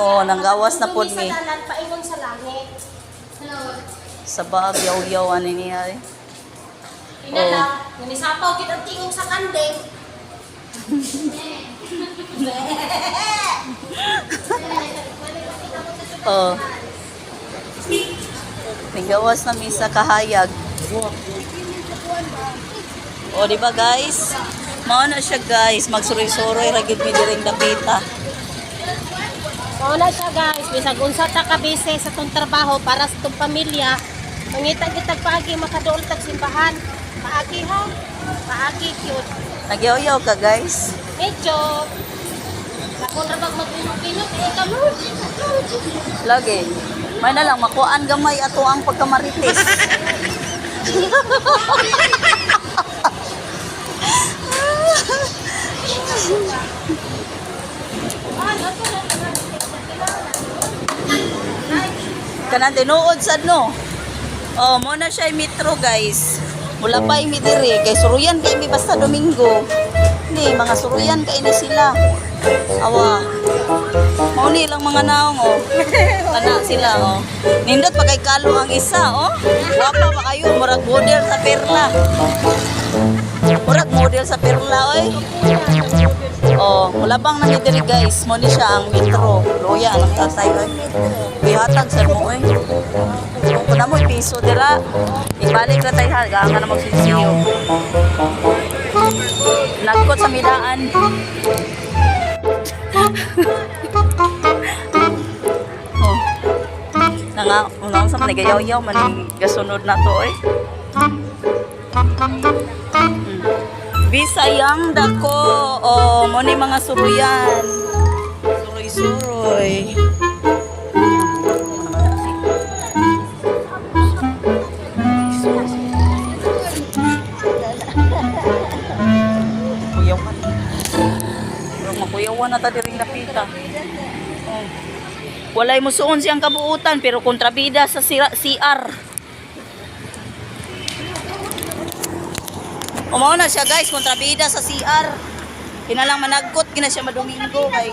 Oh, nanggawas na po mi. Sa dalan, paingon sa langit. Sa bag, yaw-yaw, ano niya eh. Inala, nanisapaw kita tingong sa kandeng. Oh. Nanggawas na mi sa kahayag. Oh, di ba guys? Mao na siya guys, magsuroy-suroy ra gyud mi diring dapita. Mauna siya guys, bisag unsa ta ka bise sa tong trabaho para sa tong pamilya. Mangita-gitag paagi makaduol tag simbahan. Paagi ha. Paagi cute. Nagyaw-yaw ka guys. Medyo. Ako ra bag mag-inok-inok eh kamo. Lagi. May na lang makuan gamay ato ang pagkamarites. Kanan tinuod sad no. Oh, mo na siya metro guys. Mula pa imi diri kay suruyan kay mi basta Domingo. Ni mga suruyan kay ni sila. Awa. Mao ni lang mga naong oh. Kana sila oh. Nindot pa kay kalo ang isa oh. Wapa pa kayo murag model sa perla. Murag model sa perla oy. Oh, mulabang na ni diri guys. Mo ni siya ang metro. Loya ang tatay oy. Bihatag sa mo oy. Kung na mo piso dira. Ibalik ra tay ha, gaanga na magsisiyo. Nagkot sa midaan. Oh. Unang sa manigayaw-yaw man gasunod na to eh. Bisayang dako. Oh, mo ni mga suruyan. Suroy-suroy. Kuyawan. Makuyawan na ta diring napita. Oh. Walay musuon siyang kabuutan pero kontrabida sa CR. Umao na siya guys, kontrabida sa CR. Kinalang managkot, kina siya madomingo kay.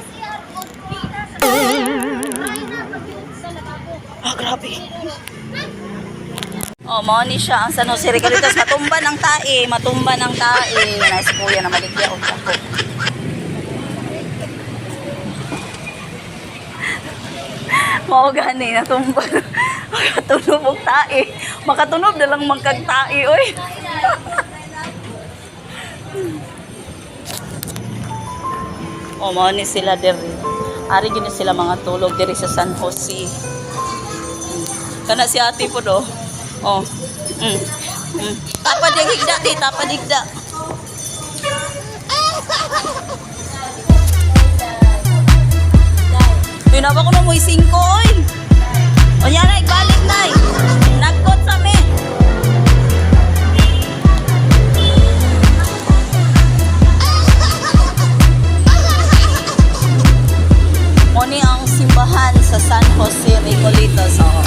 Ah, grabe. Oh, mao ni siya ang San Jose Regalitos, matumba ng tae, matumba ng tae. Nice kuya na maligya og ako. Mao gani natumba. Makatunob og tae. Makatunob na lang magkagtae oy. O, mao ni sila diri. Ari gini sila mga tulog diri sa San Jose. Kana si ate po do. Oh. Tapa digda, tapa digda. Pinaba ko na mo 5 oy. O yan ay balik nay. Nagkot sa me. Moni ang simbahan sa San Jose Regalitos. Oh.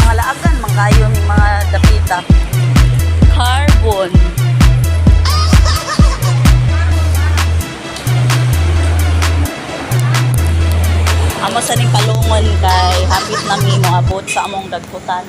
Mga laagan, mangkayo ng mga dapita. Carbon. Amo sa ning palungon kay hapit na mi mo abot sa among dagkutan.